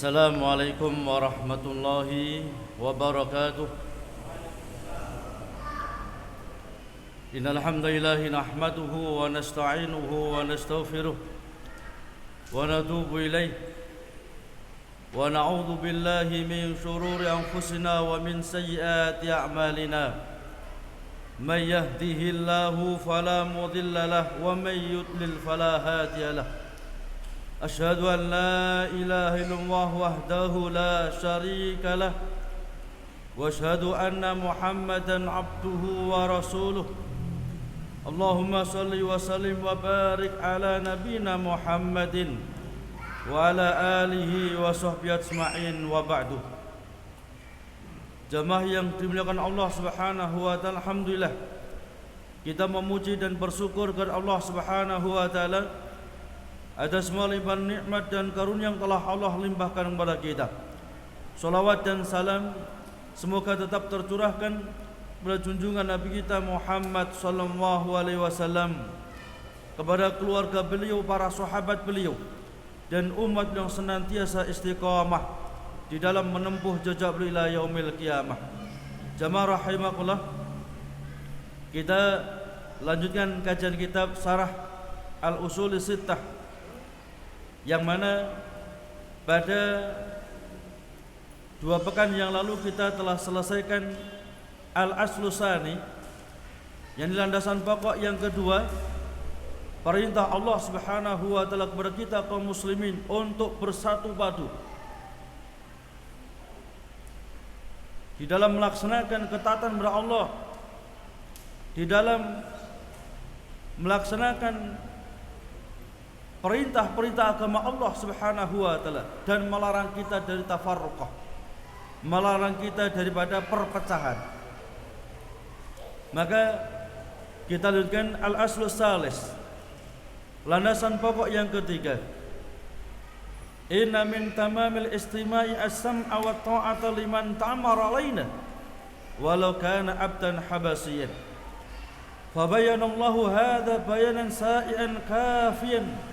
Assalamualaikum warahmatullahi wabarakatuh. Innal hamdalillah nahmaduhu wa nasta'inuhu wa nastaghfiruh wa natubu ilaih wa na'udzu billahi min shururi anfusina wa min sayyiati a'malina. May yahdihillahu fala mudilla lahu wa may yudlil fala hadiya lahu. أشهد أن لا إله إلا الله وحده لا شريك له وأشهد أن محمدا عبده ورسوله اللهم صل وسلم وبارك على نبينا محمد وعلى آله وصحبه أجمعين وبعد. Jamaah yang dimuliakan Allah Subhanahu wa taala, alhamdulillah kita memuji dan bersyukur kepada Allah Subhanahu wa taala atas semua limpahan nikmat dan karunia yang telah Allah limpahkan kepada kita. Salawat dan salam semoga tetap tercurahkan kepada junjungan Nabi kita Muhammad sallallahu alaihi wasallam, kepada keluarga beliau, para sahabat beliau, dan umat yang senantiasa istiqamah di dalam menempuh jejak beliau ila yaumil qiyamah. Jamaah rahimakumullah, kita lanjutkan kajian kitab Syarah Al-Ushul Sittah, yang mana pada 2 pekan yang lalu kita telah selesaikan Al-Aslu Tsani, yang landasan pokok yang kedua, perintah Allah Subhanahu wa taala kepada kita kaum muslimin untuk bersatu padu di dalam melaksanakan ketaatan kepada Allah, di dalam melaksanakan perintah-perintah agama Allah Subhanahu wa taala, dan melarang kita dari tafarruqah, melarang kita daripada perpecahan. Maka kita lanjutkan al-aslu tsalis, landasan pokok yang ketiga. Inna min tamamil istima'i as-sam'a wa ta'ata liman ta'amara alaina walau kana abdan habasiyyan. Fabayyana Allahu hadza bayanan sa'ian kafiyan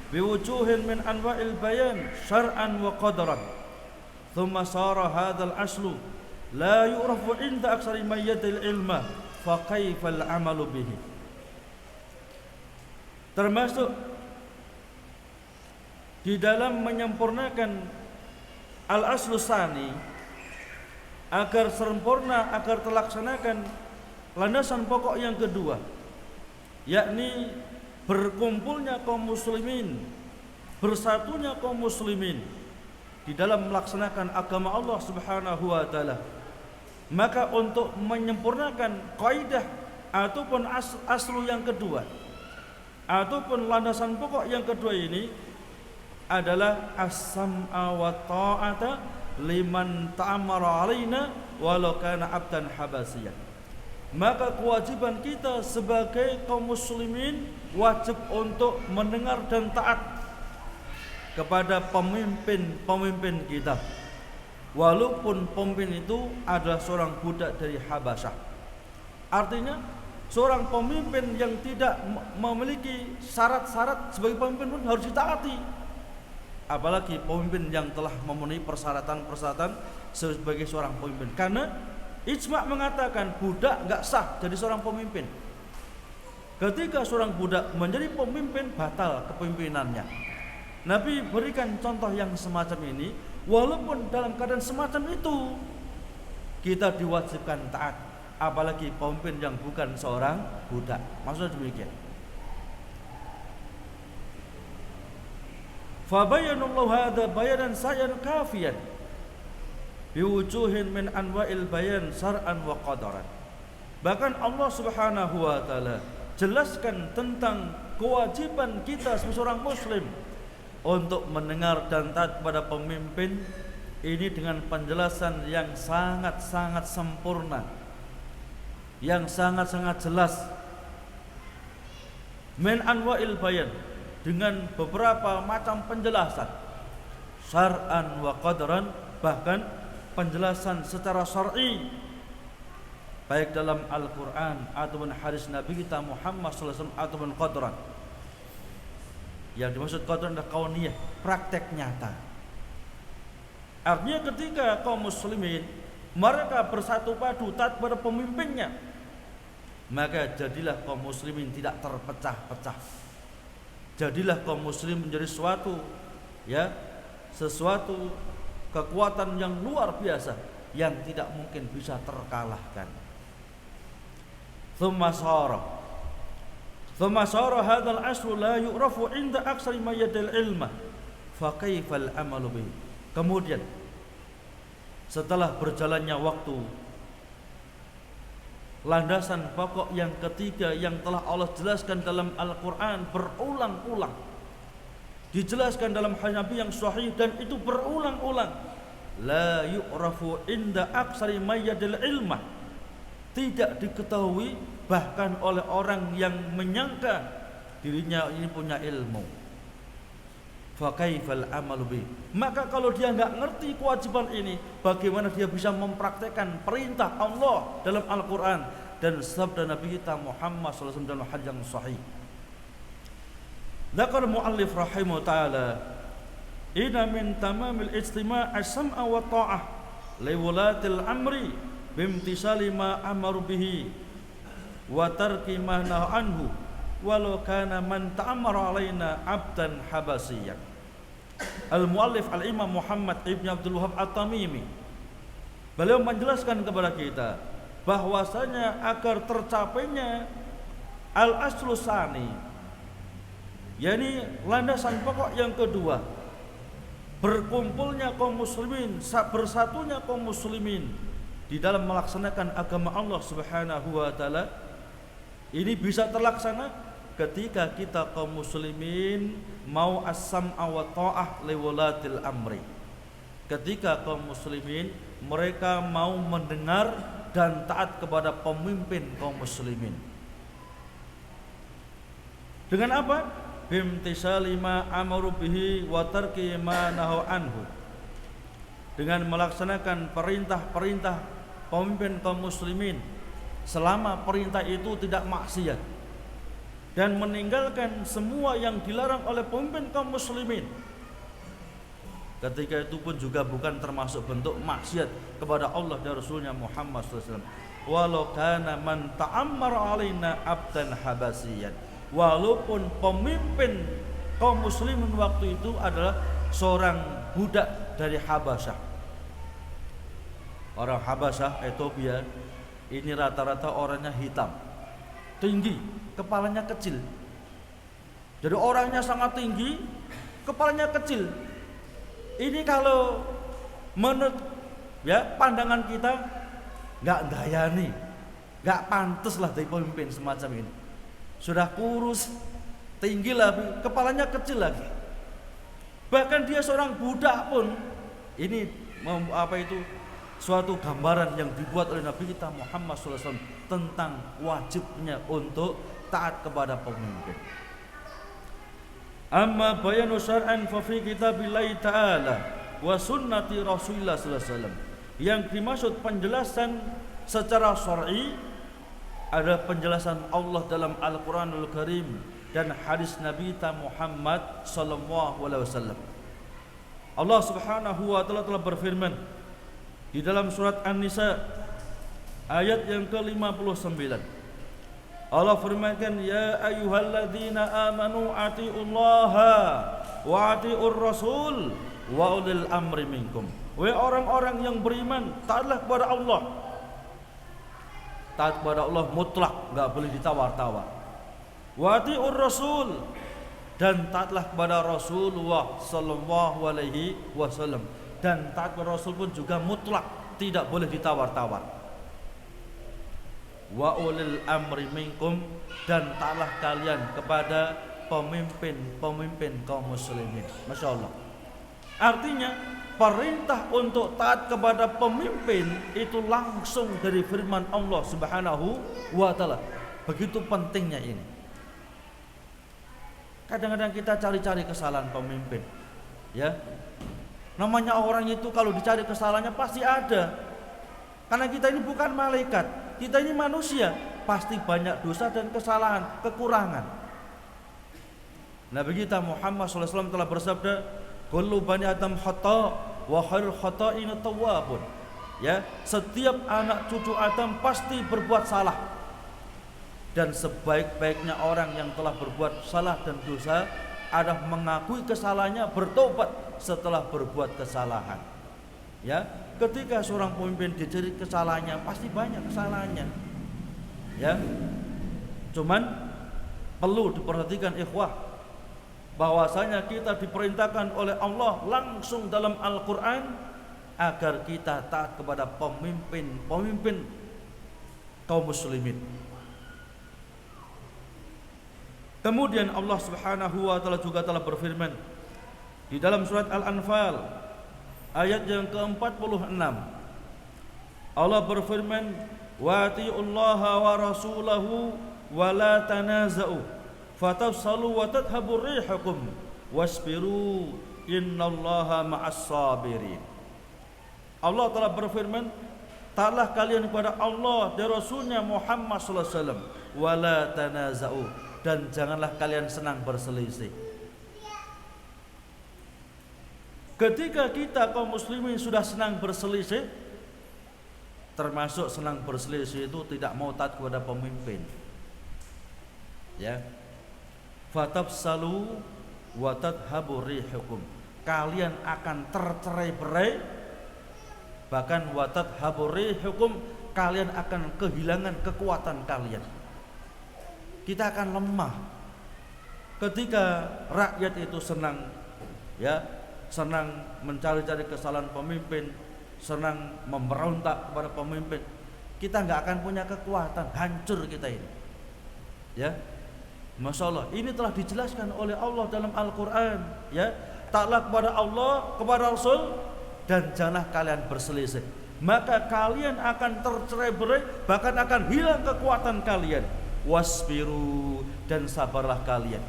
biwujuhin min anwa'il bayan syar'an wa qadaran. Thumma sara hadzal aslu la yu'rafu inda aktsari man yadil ilma fa kaifal amalu bihi. Termasuk di dalam menyempurnakan al-aslu tsani agar sempurna, agar terlaksanakan landasan pokok yang kedua, yakni berkumpulnya kaum muslimin, bersatunya kaum muslimin di dalam melaksanakan agama Allah Subhanahu wa taala. Maka untuk menyempurnakan kaidah ataupun aslu yang kedua, ataupun landasan pokok yang kedua ini adalah as-sam'a wa ta'ata liman ta'amara alaina walau kana abdan habasiyyan. Maka kewajiban kita sebagai kaum muslimin wajib untuk mendengar dan taat kepada pemimpin kita, walaupun pemimpin itu adalah seorang budak dari Habasyah. Artinya seorang pemimpin yang tidak memiliki syarat-syarat sebagai pemimpin pun harus ditaati, apalagi pemimpin yang telah memenuhi persyaratan-persyaratan sebagai seorang pemimpin. Karena ijma' mengatakan budak enggak sah jadi seorang pemimpin. Ketika seorang budak menjadi pemimpin, batal kepemimpinannya. Nabi berikan contoh yang semacam ini, walaupun dalam keadaan semacam itu kita diwajibkan taat, apalagi pemimpin yang bukan seorang budak. Maksudnya demikian. Fa bayanallahu hadza bayanan sayan kafiyan biwujuhin min anwa'il bayan syar'an wa qadaran. Bahkan Allah Subhanahu wa taala jelaskan tentang kewajiban kita sebagai seorang muslim untuk mendengar dan taat kepada pemimpin ini dengan penjelasan yang sangat-sangat sempurna, yang sangat-sangat jelas. Min anwa'il bayan, dengan beberapa macam penjelasan, syar'an wa qadaran, bahkan penjelasan secara syar'i, baik dalam Al-Quran ataupun hadis Nabi kita Muhammad SAW ataupun qadran. Yang dimaksud qadran adalah kauniyah, praktek nyata. Artinya ketika kaum muslimin mereka bersatu padu taat pada pemimpinnya, maka jadilah kaum muslimin tidak terpecah-pecah. Jadilah kaum muslim menjadi sesuatu kekuatan yang luar biasa yang tidak mungkin bisa terkalahkan. Thumma sara hadzal aslu la yu'rafu 'inda aktsari ma yadil ilma fa kaifal amalu bihi. Kemudian setelah berjalannya waktu, landasan pokok yang ketiga yang telah Allah jelaskan dalam Al-Quran berulang-ulang, dijelaskan dalam hadis Nabi yang sahih dan itu berulang-ulang, la yu'rafu inda aksari mayyadil ilmah, tidak diketahui bahkan oleh orang yang menyangka dirinya ini punya ilmu. Fa kaifal amalu bih, maka kalau dia nggak ngerti kewajiban ini, bagaimana dia bisa mempraktekkan perintah Allah dalam Al-Quran dan sabda Nabi kita Muhammad SAW dalam hadis yang sahih. Dzakar muallif rahimahu ta'ala, inna min tamamil ijtima' as-sam'a wa ta'ah li wulatil amri bimtisali ma amaru bihi wa tarki ma nahaa anhu walau kana man ta'ammara alaina abdan habasiyyan. Al-muallif al-imam Muhammad ibn Abdul Wahab at-Tamimi, beliau menjelaskan kepada kita bahwasanya agar tercapainya al-aslu tsani, yakni landasan pokok yang kedua, berkumpulnya kaum muslimin, bersatunya kaum muslimin di dalam melaksanakan agama Allah Subhanahu wa taala, ini bisa terlaksana ketika kita kaum muslimin mau as-sam'a wa ta'ah li wulatil amri. Ketika kaum muslimin mereka mau mendengar dan taat kepada pemimpin kaum muslimin. Dengan apa? Bimtisali ma amaru bihi wa tarki ma nahu anhu. Dengan melaksanakan perintah-perintah pemimpin kaum muslimin selama perintah itu tidak maksiat, dan meninggalkan semua yang dilarang oleh pemimpin kaum muslimin. Ketika itu pun juga bukan termasuk bentuk maksiat kepada Allah dan Rasulnya Muhammad SAW. Walau kana man ta'ammara alaina abdan habasiyyan, walaupun pemimpin kaum muslimin waktu itu adalah seorang budak dari Habasyah. Orang Habasyah, Ethiopia, ini rata-rata orangnya hitam, tinggi, kepalanya kecil. Jadi orangnya sangat tinggi, kepalanya kecil. Ini kalau menurut pandangan kita nggak dayani, nggak pantas lah dari pemimpin semacam ini. Sudah kurus, tinggi lah, kepalanya kecil lagi. Bahkan dia seorang budak pun, ini suatu gambaran yang dibuat oleh Nabi kita Muhammad SAW tentang wajibnya untuk taat kepada pemimpin. Amma bayanu syar'an fa fi kitabillahi ta'ala wa sunnati Rasulillah sallallahu alaihi wasallam. Yang dimaksud penjelasan secara syar'i ada penjelasan Allah dalam Al-Qur'anul Karim dan hadis Nabi kita Muhammad sallallahu alaihi wasallam. Allah Subhanahu wa taala telah berfirman di dalam surat An-Nisa ayat yang ke-59. Allah firmankan, ya ayyuhalladzina amanu atiullaha wa atiur rasul wa ulil amri minkum. Wahai orang-orang yang beriman, taatlah kepada Allah. Taat kepada Allah mutlak, enggak boleh ditawar-tawar. Wa atiur rasul, dan taatlah kepada Rasulullah sallallahu alaihi wasallam. Dan taat kepada Rasul pun juga mutlak, tidak boleh ditawar-tawar. Wa ulil amri minkum, dan taatlah kalian kepada pemimpin kaum muslimin. Masya Allah. Artinya perintah untuk taat kepada pemimpin itu langsung dari firman Allah Subhanahu wa taala. Begitu pentingnya ini. Kadang-kadang kita cari-cari kesalahan pemimpin, ya. Namanya orang itu kalau dicari kesalahannya pasti ada. Karena kita ini bukan malaikat, kita ini manusia, pasti banyak dosa dan kesalahan, kekurangan. Nabi kita Muhammad SAW telah bersabda, kullu bani adam khata wa khairul khata'ina tawwabun. Ya, setiap anak cucu Adam pasti berbuat salah. Dan sebaik-baiknya orang yang telah berbuat salah dan dosa adalah mengakui kesalahannya, bertobat setelah berbuat kesalahan. Ya, ketika seorang pemimpin dicari kesalahannya, pasti banyak kesalahannya. Ya, cuman perlu diperhatikan ikhwah, bahwasanya kita diperintahkan oleh Allah langsung dalam Al-Quran agar kita taat kepada pemimpin kaum muslimin. Kemudian Allah Subhanahu wa taala juga telah berfirman di dalam surat Al-Anfal ayat yang ke-46. Allah berfirman, "Wa atiullaha wa rasulahu wa la tanaza'u fatafsalu wa tadhhabu rihukum wasbiru innallaha ma'as sabirin." Allah telah berfirman, taatlah kalian kepada Allah dan Rasulnya Muhammad sallallahu alaihi wasallam, wa la tanaza'u, dan janganlah kalian senang berselisih. Ketika kita kaum muslimin sudah senang berselisih, termasuk senang berselisih itu tidak mau taat kepada pemimpin. Ya. Fatafsalu wa tadhhabu rihukum. Kalian akan tercerai-berai, bahkan wa tadhhabu rihukum, kalian akan kehilangan kekuatan kalian. Kita akan lemah ketika rakyat itu senang, ya, senang mencari-cari kesalahan pemimpin, senang memberontak kepada pemimpin. Kita nggak akan punya kekuatan, hancur kita ini. Ya, Masya Allah, ini telah dijelaskan oleh Allah dalam Al-Quran. Ya, taatlah kepada Allah, kepada Rasul, dan janganlah kalian berselisih. Maka kalian akan tercerai-berai, bahkan akan hilang kekuatan kalian. Wasbiru, dan sabarlah kalian.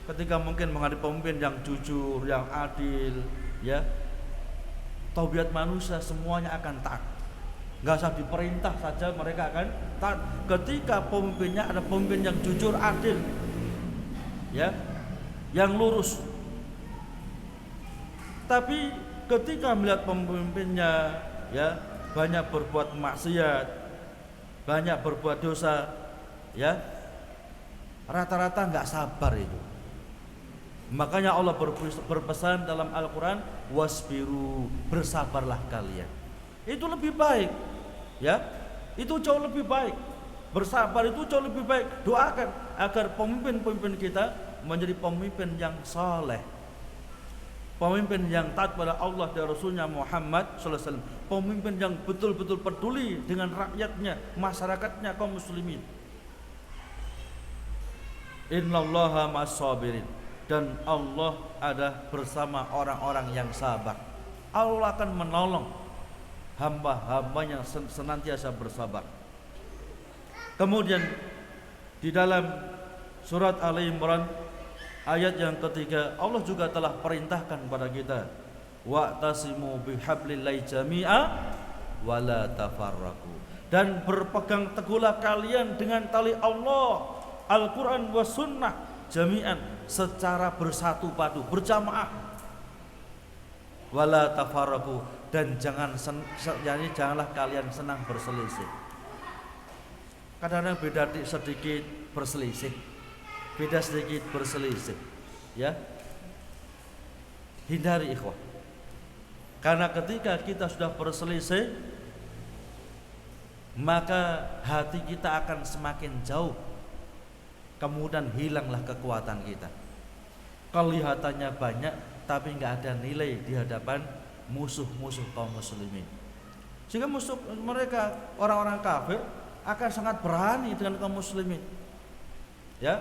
Ketika mungkin menghadapi pemimpin yang jujur, yang adil, ya, tabiat manusia semuanya akan taat. Nggak usah diperintah saja mereka akan taat. Ketika pemimpinnya ada pemimpin yang jujur, adil, ya, yang lurus. Tapi ketika melihat pemimpinnya, ya, banyak berbuat maksiat, banyak berbuat dosa, ya, rata-rata nggak sabar itu. Makanya Allah berpesan dalam Al-Quran, wasbiru, bersabarlah kalian. Itu lebih baik, ya, itu jauh lebih baik. Bersabar itu jauh lebih baik. Doakan agar pemimpin-pemimpin kita menjadi pemimpin yang saleh, pemimpin yang taat pada Allah dan Rasulnya Muhammad sallallahu alaihi wasallam, pemimpin yang betul-betul peduli dengan rakyatnya, masyarakatnya, kaum muslimin. Innallaha ma'as sabirin, dan Allah ada bersama orang-orang yang sabar. Allah akan menolong hamba-hambanya yang senantiasa bersabar. Kemudian di dalam surat Ali Imran ayat yang ketiga, Allah juga telah perintahkan kepada kita, wa'tasimu bihablillahi jami'a wa la tafarraqu, dan berpegang teguhlah kalian dengan tali Allah, Al-Quran wa sunnah jami'an, secara bersatu padu, berjamaah. Wa la tafarraqu, dan janganlah kalian senang berselisih. Kadang-kadang beda sedikit berselisih, beda sedikit berselisih, ya, hindari ikhwah. Karena ketika kita sudah berselisih, maka hati kita akan semakin jauh, kemudian hilanglah kekuatan kita. Kelihatannya banyak, tapi nggak ada nilai di hadapan musuh-musuh kaum muslimin. Sehingga musuh mereka, orang-orang kafir, akan sangat berani dengan kaum muslimin. Ya,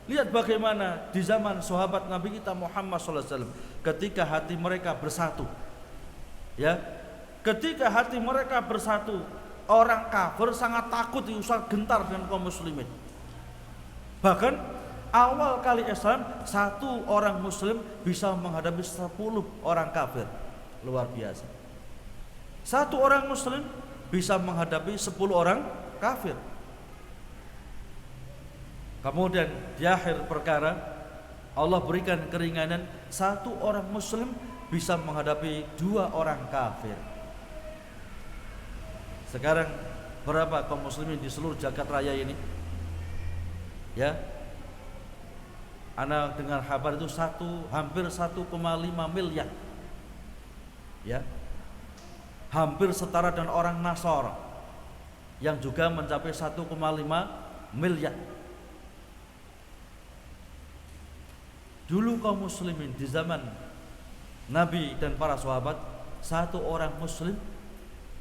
lihat bagaimana di zaman sahabat Nabi kita Muhammad SAW, ketika hati mereka bersatu, ya, ketika hati mereka bersatu, orang kafir sangat takut, diusah gentar dengan kaum muslimin. Bahkan awal kali Islam, satu orang muslim bisa menghadapi 10 orang kafir. Luar biasa. Satu orang muslim bisa menghadapi 10 orang kafir. Kemudian di akhir perkara Allah berikan keringanan, satu orang muslim bisa menghadapi 2 orang kafir. Sekarang berapa kaum muslimin di seluruh jagat raya ini? Ya, ana dengar kabar itu hampir 1,5 miliar. Ya, hampir setara dengan orang Nasara yang juga mencapai 1,5 miliar. Dulu kaum muslimin di zaman Nabi dan para sahabat, 1 orang muslim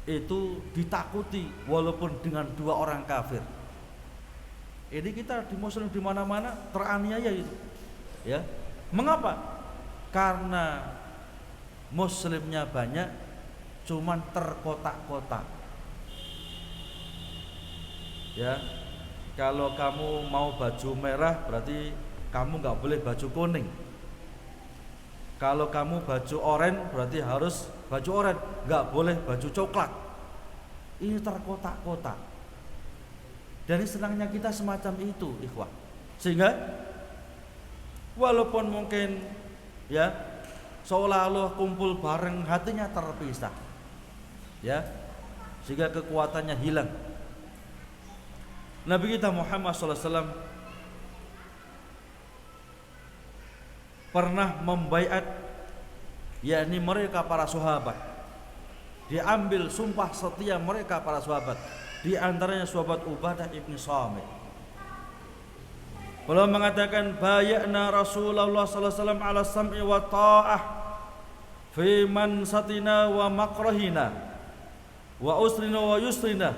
itu ditakuti walaupun dengan 2 orang kafir. Ini kita di muslim di mana-mana teraniaya itu. Ya. Mengapa? Karena muslimnya banyak, cuman terkotak-kotak. Ya. Kalau kamu mau baju merah berarti kamu nggak boleh baju kuning. Kalau kamu baju oranye berarti harus baju oranye, nggak boleh baju coklat. Ini terkotak-kotak. Dari senangnya kita semacam itu, ikhwah. Sehingga walaupun mungkin ya seolah-olah kumpul bareng, hatinya terpisah. Ya, sehingga kekuatannya hilang. Nabi kita Muhammad SAW pernah membaiat, yakni mereka para sahabat. Diambil sumpah setia mereka para sahabat. Di antaranya sahabat Ubadah ibn Samit. Beliau mengatakan, bayana Rasulullah sallallahu alaihi wasallam ala sam'i wa ta'ah fi mansatina wa makrahina wa usrina wa yusrina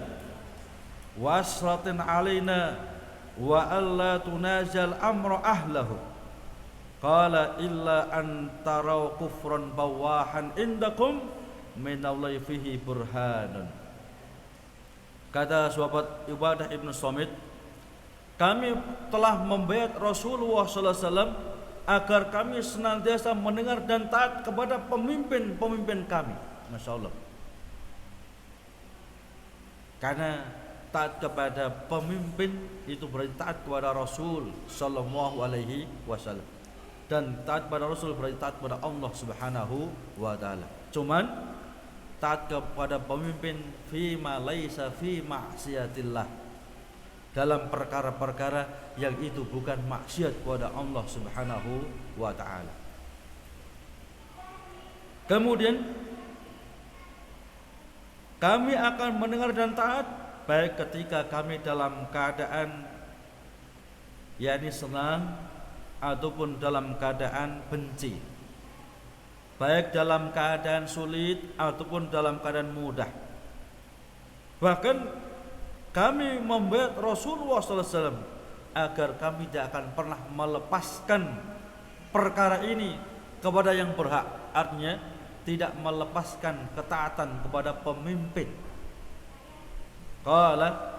wa asratin alaina wa alla tunajal amra ahlahu. Qala illa an taraw kufran bawahan indakum minallahi fihi burhanun. Kata sahabat Ubadah ibn Samit, kami telah membaiat Rasulullah sallallahu alaihi wasallam agar kami senantiasa mendengar dan taat kepada pemimpin-pemimpin kami. Masya Allah. Karena taat kepada pemimpin itu berarti taat kepada Rasul sallallahu alaihi wasallam. Dan taat pada Rasul berarti taat kepada Allah Subhanahu wa taala. Cuman taat kepada pemimpin fima laisa fi maksiatillah, dalam perkara-perkara yang itu bukan maksiat kepada Allah Subhanahu wa taala. Kemudian kami akan mendengar dan taat baik ketika kami dalam keadaan yakni senang ataupun dalam keadaan benci, baik dalam keadaan sulit ataupun dalam keadaan mudah. Bahkan kami membaiat Rasulullah SAW agar kami tidak akan pernah melepaskan perkara ini kepada yang berhak. Artinya tidak melepaskan ketaatan kepada pemimpin. Qala,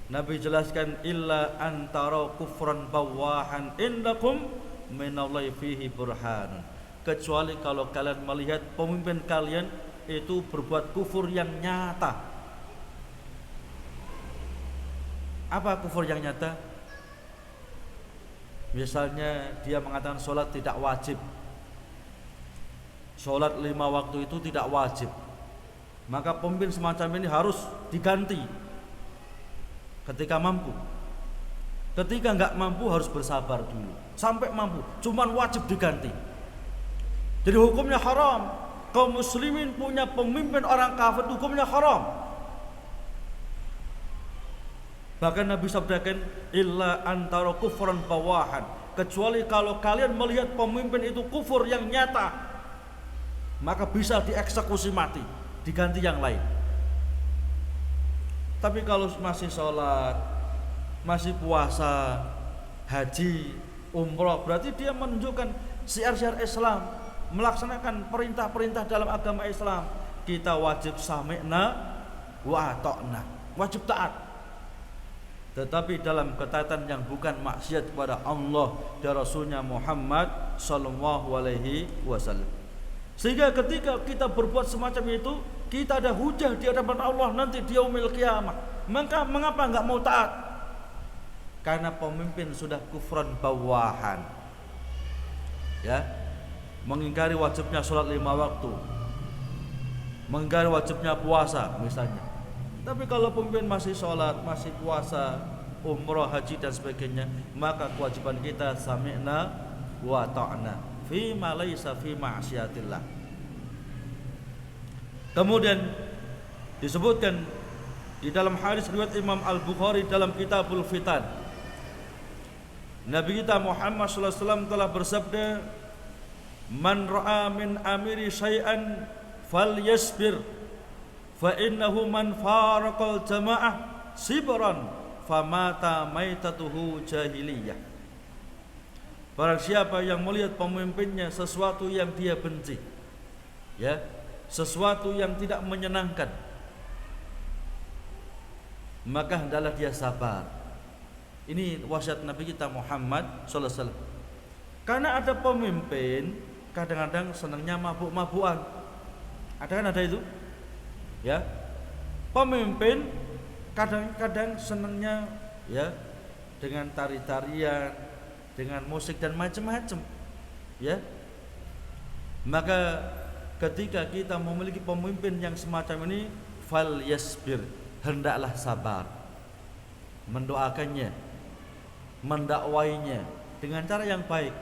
Nabi jelaskan, illa antara kufran bawahan indakum minallahi fihi burhan. Kecuali kalau kalian melihat pemimpin kalian itu berbuat kufur yang nyata. Apa kufur yang nyata? Misalnya dia mengatakan sholat tidak wajib, sholat 5 waktu itu tidak wajib, maka pemimpin semacam ini harus diganti ketika mampu. Ketika enggak mampu harus bersabar dulu sampai mampu, cuman wajib diganti. Jadi hukumnya haram. Kaum muslimin punya pemimpin orang kafir, hukumnya haram. Bahkan Nabi sabdakan, illa antara kufran bawahan, kecuali kalau kalian melihat pemimpin itu kufur yang nyata, maka bisa dieksekusi mati, diganti yang lain. Tapi kalau masih sholat, masih puasa, haji, umroh, berarti dia menunjukkan syiar-syiar Islam, melaksanakan perintah-perintah dalam agama Islam. Kita wajib sami'na wa ata'na, wajib taat. Tetapi dalam ketaatan yang bukan maksiat kepada Allah dan Rasulnya Muhammad sallallahu alaihi wasallam. Sehingga ketika kita berbuat semacam itu, kita ada hujah di hadapan Allah nanti di yaumil qiyamah. Maka mengapa enggak mau taat? Karena pemimpin sudah kufran bawahan. Ya. mengingkari wajibnya sholat 5 waktu, mengingkari wajibnya puasa misalnya. Tapi kalau pemimpin masih sholat, masih puasa, umroh, haji dan sebagainya, maka kewajiban kita sami'na wa ta'na fi ma laysa fi ma'siyatillah. Kemudian disebutkan di dalam hadis riwayat Imam Al-Bukhari dalam Kitabul Fitan, Nabi kita Muhammad sallallahu alaihi wasallam telah bersabda, "Man ra'a min amiri syai'an falyasbir, fa innahu man faraqal jamaah sibran famata maitatuhu jahiliyah." Barang siapa yang melihat pemimpinnya sesuatu yang dia benci, ya, sesuatu yang tidak menyenangkan, maka hendaklah dia sabar. Ini wasiat Nabi kita Muhammad sallallahu alaihi wasallam. Karena ada pemimpin kadang-kadang senangnya mabuk-mabukan. Ada itu? Ya. Pemimpin kadang-kadang senangnya ya dengan tari-tarian, dengan musik dan macam-macam. Ya. Maka ketika kita memiliki pemimpin yang semacam ini, fal yasbir, hendaklah sabar. Mendoakannya, mendakwainya dengan cara yang baik,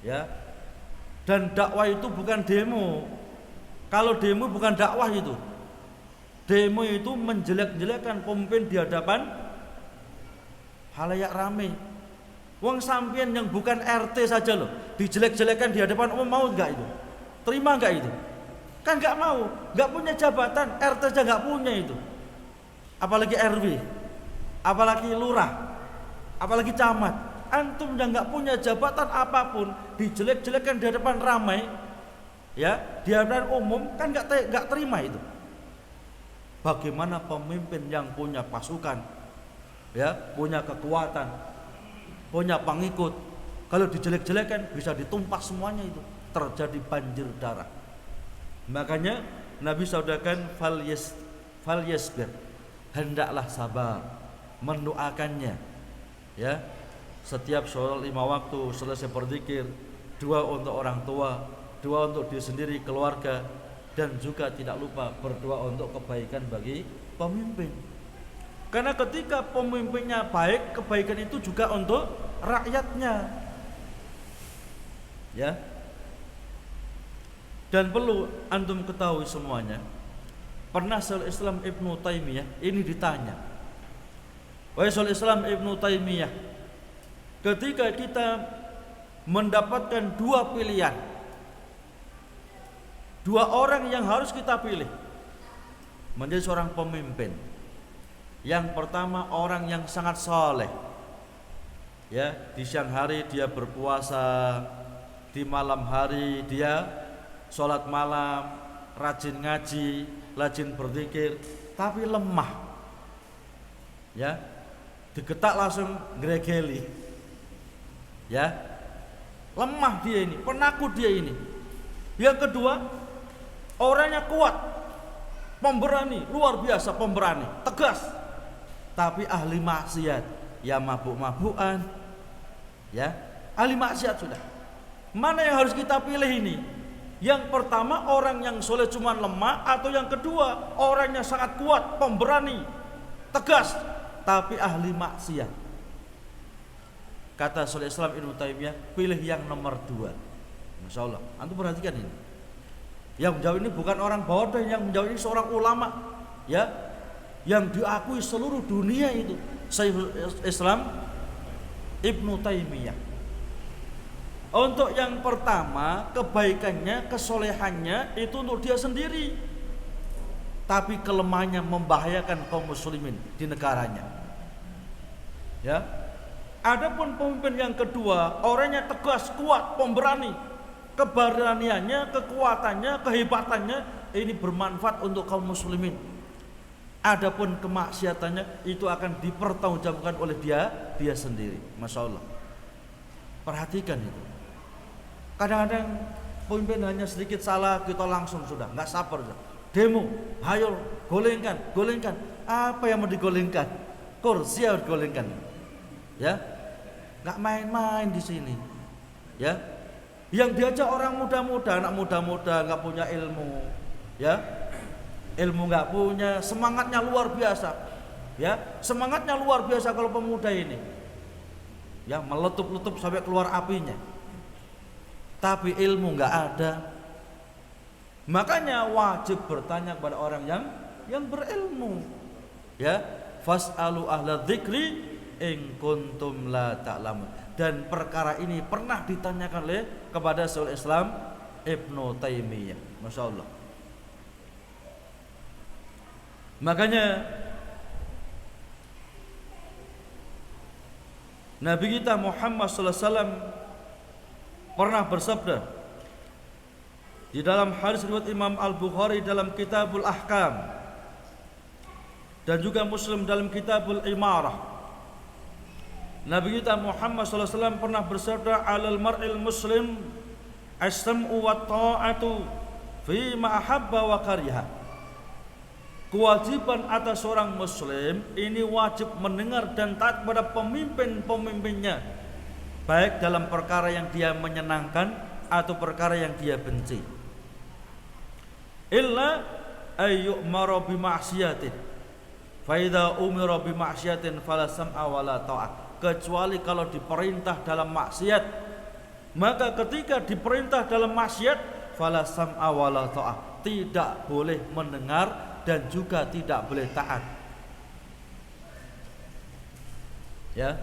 ya. Dan dakwah itu bukan demo. Kalau demo bukan dakwah itu. Demo itu menjelek-jelekkan pemimpin di hadapan halayak ramai. Wong sampean yang bukan RT saja loh, dijelek-jelekkan di hadapan umum, mau enggak itu? Terima enggak itu? Kan enggak mau, enggak punya jabatan, RT aja enggak punya itu. Apalagi RW, apalagi lurah, apalagi camat. Antum yang nggak punya jabatan apapun dijelek-jelekkan di hadapan ramai, ya, di hadapan umum, kan nggak terima itu. Bagaimana pemimpin yang punya pasukan, ya, punya kekuatan, punya pengikut, kalau dijelek-jelekkan bisa ditumpas semuanya itu, terjadi banjir darah. Makanya Nabi sabdakan fal yasbir, hendaklah sabar, mendoakannya, ya. Setiap sholat 5 waktu selesai berzikir, 2 untuk orang tua, 2 untuk diri sendiri, keluarga, dan juga tidak lupa berdoa untuk kebaikan bagi pemimpin. Karena ketika pemimpinnya baik, kebaikan itu juga untuk rakyatnya, ya. Dan perlu antum ketahui semuanya, pernah Syekhul Islam Ibnu Taimiyah ini ditanya, wahai Syekhul Islam Ibnu Taimiyah, ketika kita mendapatkan 2 pilihan, 2 orang yang harus kita pilih menjadi seorang pemimpin. Yang pertama orang yang sangat saleh, ya, di siang hari dia berpuasa, di malam hari dia sholat malam, rajin ngaji, rajin berzikir, tapi lemah, ya, digetak langsung gregeli. Ya, lemah dia ini, penakut dia ini. Yang kedua, orangnya kuat, pemberani, luar biasa pemberani, tegas, tapi ahli maksiat, ya, mabuk-mabukan, ya, ahli maksiat sudah. Mana yang harus kita pilih ini? Yang pertama orang yang soleh cuma lemah, atau yang kedua orangnya sangat kuat, pemberani, tegas, tapi ahli maksiat? Kata Syekhul Islam Ibnu Taimiyah, pilih yang nomor 2. Masya Allah, antum perhatikan ini. Yang menjawab ini bukan orang bodoh, yang menjawab ini seorang ulama, ya, yang diakui seluruh dunia itu, Syekhul Islam Ibnu Taimiyah. Untuk yang pertama, kebaikannya, kesolehannya itu untuk dia sendiri, tapi kelemahannya membahayakan kaum muslimin di negaranya, ya. Adapun pemimpin yang kedua, orangnya tegas, kuat, pemberani, keberaniannya, kekuatannya, kehebatannya ini bermanfaat untuk kaum muslimin. Adapun kemaksiatannya itu akan dipertanggungjawabkan oleh dia sendiri. Masya Allah. Perhatikan itu. Kadang-kadang pemimpin hanya sedikit salah, kita langsung sudah nggak sabar, demo, ayo golengkan. Apa yang mau digolengkan? Kursi harus digolengkan, ya. Nggak main-main di sini, ya. Yang diajak orang muda-muda, anak muda-muda nggak punya ilmu, ya, ilmu nggak punya, semangatnya luar biasa, ya, semangatnya luar biasa kalau pemuda ini, ya, meletup-letup sampai keluar apinya, tapi ilmu nggak ada. Makanya wajib bertanya kepada orang yang berilmu, ya, fas'alu ahla dzikri in kuntum la ta'lamun. Dan perkara ini pernah ditanyakan oleh kepada Syekhul Islam Ibnu Taimiyah, Masya Allah. Makanya Nabi kita Muhammad sallallahu alaihi wasallam pernah bersabda di dalam hadis riwayat Imam Al-Bukhari dalam Kitabul Ahkam dan juga Muslim dalam Kitabul Imarah. Nabi kita Muhammad SAW pernah bersabda, alal mar'il muslim as-sam'u wa ta'atu fi ma ahabba wa kariha. Kewajiban atas seorang muslim ini wajib mendengar dan taat kepada pemimpin-pemimpinnya, baik dalam perkara yang dia menyenangkan atau perkara yang dia benci. Illa ayyu'mara bi ma'siyatin fa idza umira bi ma'siyatin fala sam'a wala ta'ah. Kecuali kalau diperintah dalam maksiat, maka ketika diperintah dalam maksiat fala sam'a wala ta'ah, tidak boleh mendengar dan juga tidak boleh taat, ya.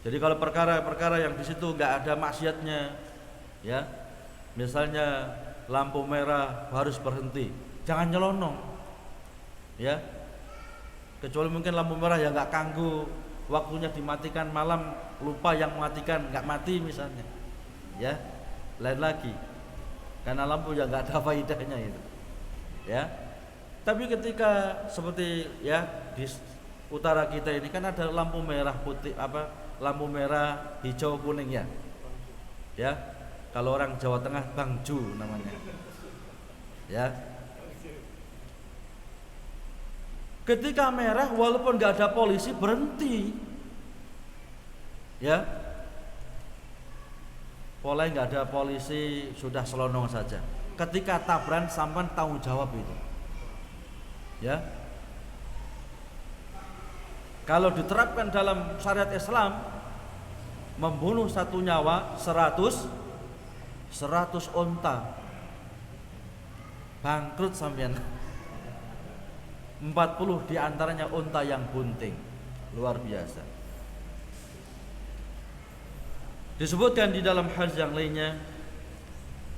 Jadi kalau perkara-perkara yang di situ nggak ada maksiatnya, ya, misalnya lampu merah harus berhenti, jangan nyelonong, ya, kecuali mungkin lampu merah yang nggak kanggu, waktunya dimatikan malam, lupa yang mematikan nggak mati misalnya, ya, lain lagi, karena lampu yang nggak ada faedahnya itu, ya. Tapi ketika seperti, ya, di utara kita ini kan ada lampu merah putih, lampu merah hijau kuning, ya, ya, kalau orang Jawa Tengah bangju namanya, ya. Ketika merah walaupun nggak ada polisi berhenti, ya, boleh nggak ada polisi sudah selonong saja. Ketika tabrak sampan tanggung jawab itu, ya. Kalau diterapkan dalam syariat Islam, membunuh satu nyawa 100 unta, bangkrut sampean. 40 diantaranya unta yang bunting, luar biasa. Disebutkan di dalam hadis yang lainnya,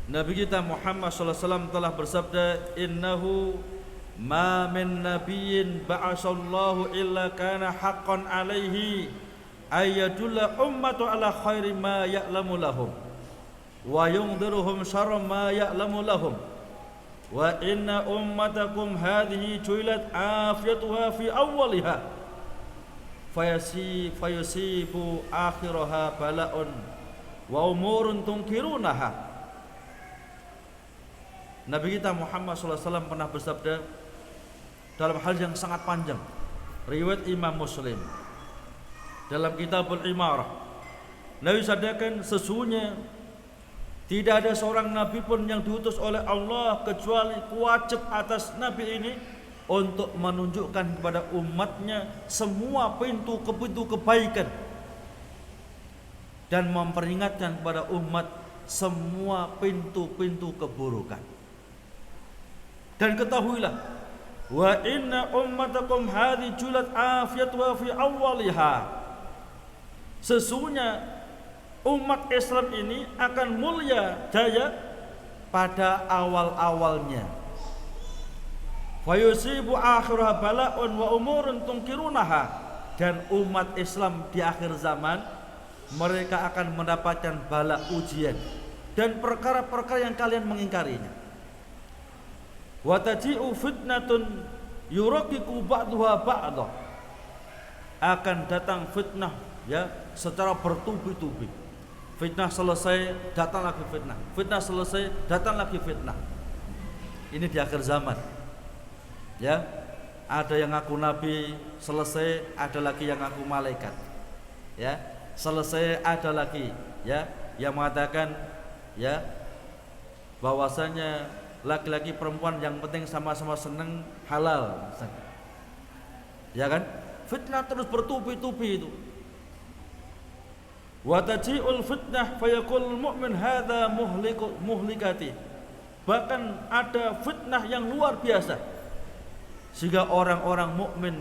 Nabi kita Muhammad SAW telah bersabda, innahu ma min nabiyyin ba'asallahu illa kana haqqan alaihi ayyadulla ummatu ala khairi ma ya'lamu lahum wa yundiruhum syarra ma ya'lamu lahum. Wa inna ummatakum hadhihi ju'ilat afiyatuha fi awwaliha fayusibu akhiraha bala'un wa umurun tunkirunaha. Nabi kita Muhammad SAW pernah bersabda dalam hal yang sangat panjang, riwayat Imam Muslim dalam Kitabul Imarah. Nabi sabdakan, sesungguhnya tidak ada seorang nabi pun yang diutus oleh Allah kecuali wajib atas nabi ini untuk menunjukkan kepada umatnya semua pintu kebaikan dan memperingatkan kepada umat semua pintu-pintu keburukan. Dan ketahuilah, wa inna ummatakum hadhi julat afiyatuha fi awwaliha. Sesungguhnya umat Islam ini akan mulia jaya pada awal-awalnya. Fayusibu akhirah bala'un wa umurun tunkirunaha. Dan umat Islam di akhir zaman mereka akan mendapatkan bala ujian dan perkara-perkara yang kalian mengingkarinya. Wa taji'u fitnatun yuraqiqu ba'daha ba'dah. Akan datang fitnah, ya, secara bertubi-tubi. Fitnah selesai, datang lagi fitnah. Fitnah selesai, datang lagi fitnah. Ini di akhir zaman, ya. Ada yang ngaku nabi, selesai ada lagi yang ngaku malaikat, ya. Selesai ada lagi, ya, yang mengatakan ya bahwasanya laki-laki perempuan yang penting sama-sama seneng halal, ya kan? Fitnah terus bertubi-tubi itu. Wa taji'ul fitnah fayaqul mu'min hadza muhlikati. Bahkan ada fitnah yang luar biasa sehingga orang-orang mukmin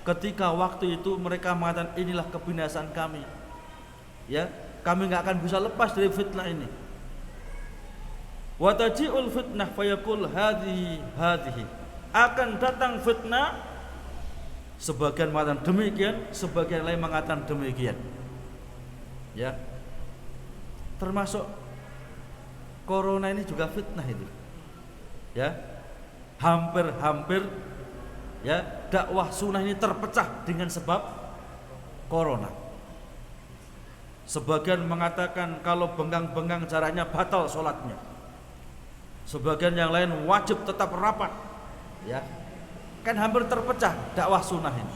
ketika waktu itu mereka mengatakan inilah kebinasaan kami. Ya, kami enggak akan bisa lepas dari fitnah ini. Wa taji'ul fitnah fayaqul hadhihi. Akan datang fitnah, sebagian mengatakan demikian, sebagian lain mengatakan demikian. Ya, termasuk corona ini juga fitnah itu. Ya, hampir ya dakwah sunnah ini terpecah dengan sebab corona. Sebagian mengatakan kalau bengkang-bengkang jaraknya batal sholatnya. Sebagian yang lain wajib tetap rapat. Ya, kan hampir terpecah dakwah sunnah ini.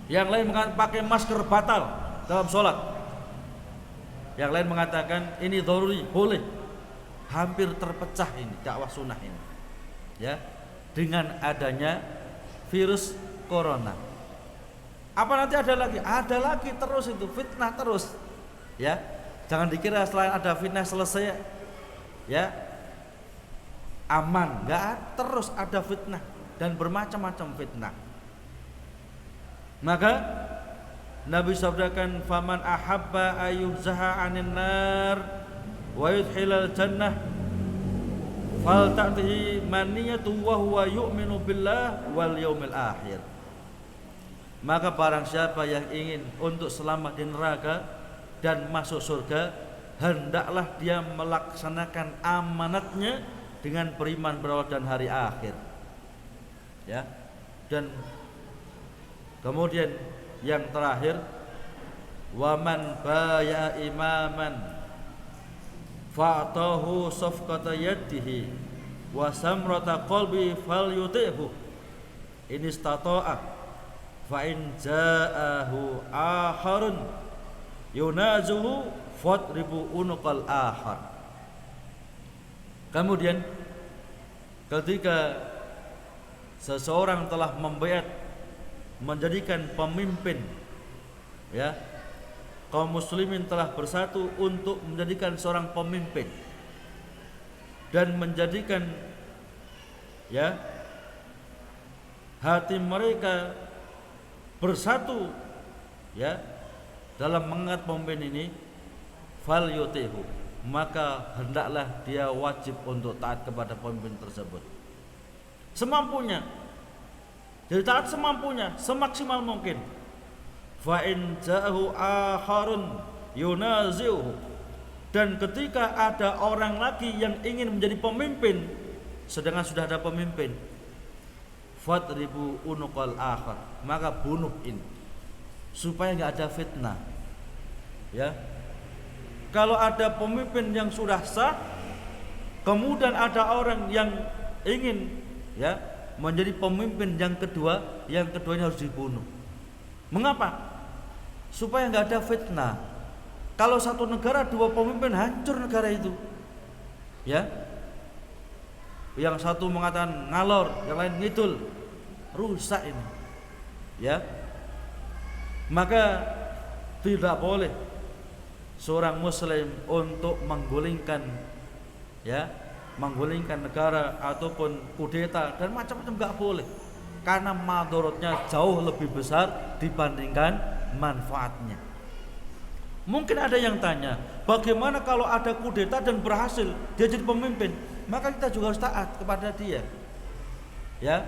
Yang lain mengatakan pakai masker batal dalam sholat. Yang lain mengatakan ini dharuri, boleh. Hampir terpecah ini dakwah sunnah ini. Ya, dengan adanya virus corona. Apa nanti ada lagi? Ada lagi terus itu fitnah terus. Ya, jangan dikira setelah ada fitnah selesai ya aman. Enggak, terus ada fitnah dan bermacam-macam fitnah. Maka Nabi sabdakan faman ahabba ayyuzaha 'anil nar wa yudkhilal jannah fal ta'tihi maniyatu wa huwa yu'minu billah wal yaumil akhir. Maka barang siapa yang ingin untuk selamat di neraka dan masuk surga, hendaklah dia melaksanakan amanatnya dengan beriman berawal dan hari akhir. Ya. Dan kemudian yang terakhir, waman baya imaman fa'tahu safqata yadihi wa samrata qalbi falyuti'hu in istata'a fa in ja'ahu akharun yunazuhu fadribu unuqal akhar. Kemudian ketika seseorang telah membaiat menjadikan pemimpin, ya, kaum muslimin telah bersatu untuk menjadikan seorang pemimpin dan menjadikan ya hati mereka bersatu ya dalam mengangkat pemimpin ini, fal yutihu, maka hendaklah dia wajib untuk taat kepada pemimpin tersebut semampunya. Jadi taat semampunya, semaksimal mungkin. Fa in ja'ahu akharun yunazihu. Dan ketika ada orang lagi yang ingin menjadi pemimpin sedangkan sudah ada pemimpin, fadribu unuqal akhar, maka bunuh ini supaya enggak ada fitnah. Ya. Kalau ada pemimpin yang sudah sah, kemudian ada orang yang ingin ya menjadi pemimpin yang kedua ini harus dibunuh. Mengapa? Supaya nggak ada fitnah. Kalau satu negara dua pemimpin, hancur negara itu. Ya, yang satu mengatakan ngalor, yang lain ngidul, rusak ini. Ya, maka tidak boleh seorang muslim untuk menggulingkan negara ataupun kudeta dan macam-macam, enggak boleh, karena madorotnya jauh lebih besar dibandingkan manfaatnya. Mungkin ada yang tanya, bagaimana kalau ada kudeta dan berhasil dia jadi pemimpin? Maka kita juga harus taat kepada dia. Ya,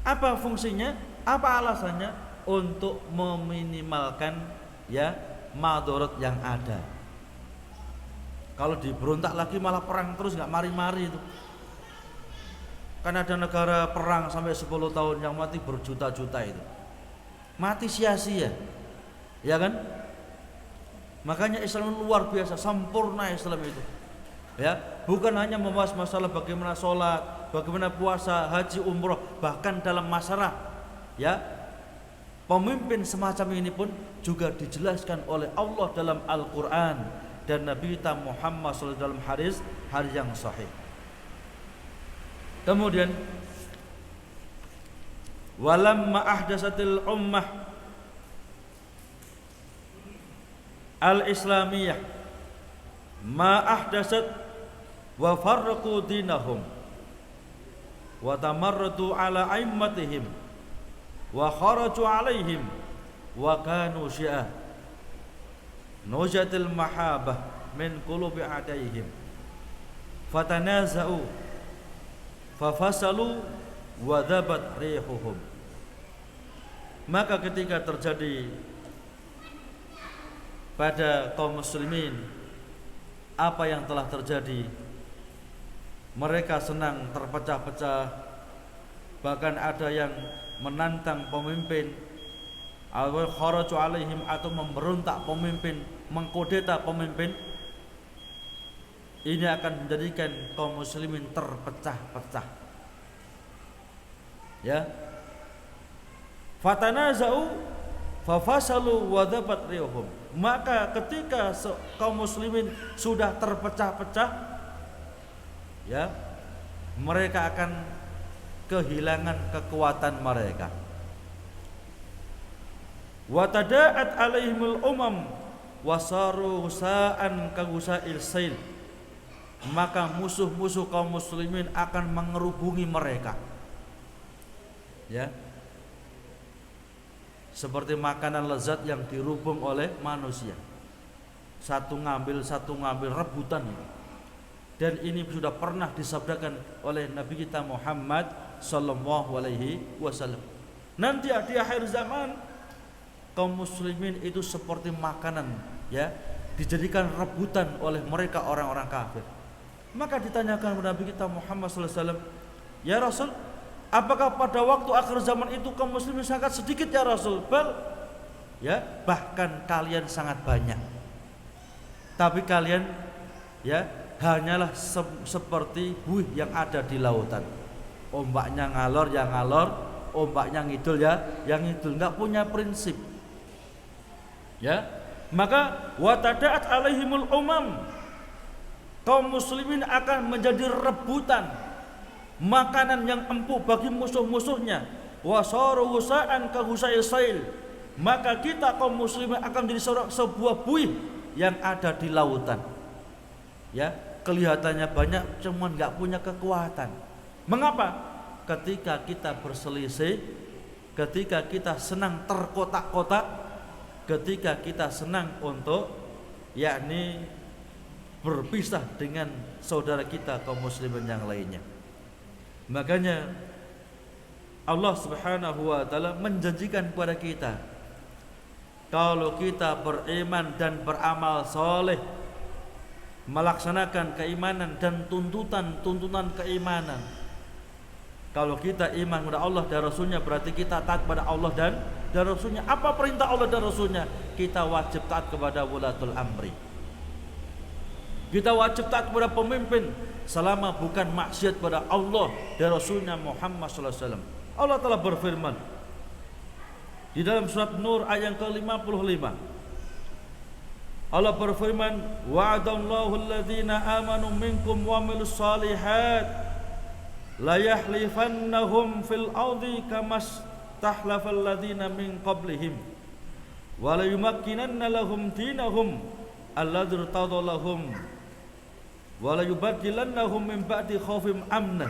apa fungsinya? Apa alasannya? Untuk meminimalkan ya madorot yang ada. Kalau diberontak lagi malah perang terus, nggak mari-mari itu. Kan ada negara perang sampai 10 tahun yang mati berjuta-juta itu. Mati sia-sia. Ya kan? Makanya Islam luar biasa, sempurna Islam itu. Ya, bukan hanya membahas masalah bagaimana sholat, bagaimana puasa, haji, umroh, bahkan dalam masalah ya Pemimpin semacam ini pun juga dijelaskan oleh Allah dalam Al-Quran dan Nabi kita Muhammad SAW dalam hadis yang sahih. Kemudian walamma ahdatsatil ummah al-islamiyah ma ahdatsat wa farraqu dinahum wa tamarradu ala aimmatihim wa kharaju alaihim wa kanu syi'ah nujatil mahabah min qulubi adaihim fatanaza'u fafasalu wa dhabat rihuhum. Maka ketika terjadi pada kaum muslimin apa yang telah terjadi, mereka senang terpecah-pecah, bahkan ada yang menantang pemimpin, atau kharaju alaihim, atau memberontak pemimpin, mengkudeta pemimpin. Ini akan menjadikan kaum muslimin terpecah-pecah. Ya. Fatanaza'u fafasalu wa dhabat rihum. Maka ketika kaum muslimin sudah terpecah-pecah, ya, mereka akan kehilangan kekuatan mereka. Wa tada'at alaihimul umam wasaru husa'an kagusa'il sail. Maka musuh-musuh kaum muslimin akan mengerubungi mereka, ya, seperti makanan lezat yang dirubung oleh manusia, satu ngambil rebutan. Dan ini sudah pernah disabdakan oleh Nabi kita Muhammad sallallahu alaihi wasallam. Nanti di akhir zaman kaum muslimin itu seperti makanan, ya, dijadikan rebutan oleh mereka orang-orang kafir. Maka ditanyakan kepada Nabi kita Muhammad sallallahu alaihi wasallam, "Ya Rasul, apakah pada waktu akhir zaman itu kaum muslimin sangat sedikit ya Rasul?" Ya, bahkan kalian sangat banyak. Tapi kalian, ya, hanyalah seperti buih yang ada di lautan. Ombaknya ngalor ya ngalor, ombaknya ngidul ya yang ngidul, enggak punya prinsip. Ya, maka watadaat alaihimul umam, kaum muslimin akan menjadi rebutan, makanan yang empuk bagi musuh-musuhnya. Wasaru husa'an ka husa'il sail. Maka kita kaum muslimin akan menjadi sebuah buih yang ada di lautan. Ya, kelihatannya banyak cuman enggak punya kekuatan. Mengapa? Ketika kita berselisih, ketika kita senang terkotak-kotak, ketika kita senang untuk yakni berpisah dengan saudara kita kaum muslimin yang lainnya. Makanya Allah Subhanahu wa taala menjanjikan kepada kita, kalau kita beriman dan beramal soleh, melaksanakan keimanan dan tuntutan keimanan. Kalau kita iman kepada Allah dan Rasulnya, berarti kita taat kepada Allah dan Rasulnya. Apa perintah Allah dan Rasulnya? Kita wajib taat kepada wulatul amri. Kita wajib taat kepada pemimpin selama bukan maksiat kepada Allah dan Rasulnya Muhammad sallallahu alaihi wasallam. Allah telah berfirman di dalam surat Nur ayat ke-55. Allah berfirman, wa'adallahu alladhina amanu minkum wa amilus salihat la yahlifannahum fil ardi kamas tahlafal ladzina min qablihim wa la yumakkinanna lahum dinahum alladzi irtada lahum wa la yubaddilannahum min ba'di khaufihim amna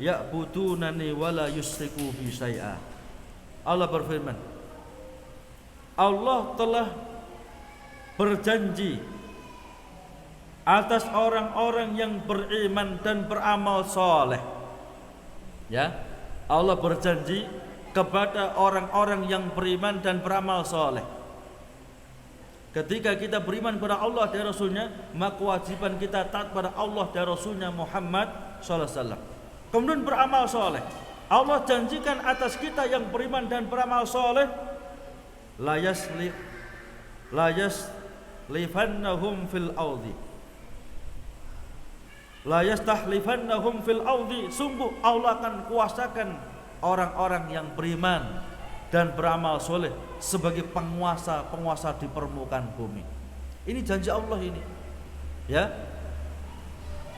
ya'budunani wa la yusyriku bi syai'a. Allah berfirman, Allah telah berjanji atas orang-orang yang beriman dan beramal soleh. Ya, Allah berjanji kepada orang-orang yang beriman dan beramal soleh. Ketika kita beriman kepada Allah dan Rasulnya, maka kewajiban kita taat pada Allah dan Rasulnya Muhammad SAW. Kemudian beramal soleh. Allah janjikan atas kita yang beriman dan beramal soleh, la yaslifannahum fil ardi, la yastahlifannahum fil ardi. Sungguh Allah akan kuasakan orang-orang yang beriman dan beramal soleh sebagai penguasa di permukaan bumi. Ini janji Allah ini. Ya.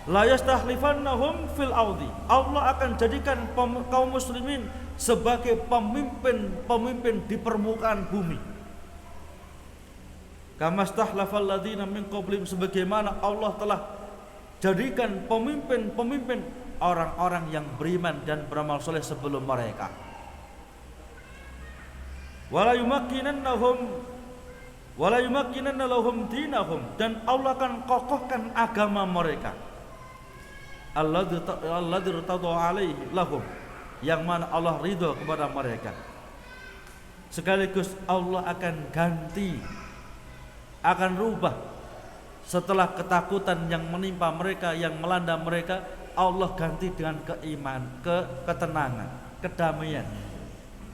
La yastakhlifannahum fil ardi. Allah akan jadikan kaum muslimin sebagai pemimpin di permukaan bumi. Kama stakhlafal ladzina min qablihim, sebagaimana Allah telah jadikan pemimpin orang-orang yang beriman dan beramal soleh sebelum mereka. Wala yumakkinanna lahum dinahum, dan Allah akan kokohkan agama mereka. Alladzi irtada alaihi lahum, yang mana Allah ridho kepada mereka. Sekaligus Allah akan ganti, akan rubah setelah ketakutan yang menimpa mereka, yang melanda mereka, Allah ganti dengan ketenangan, kedamaian,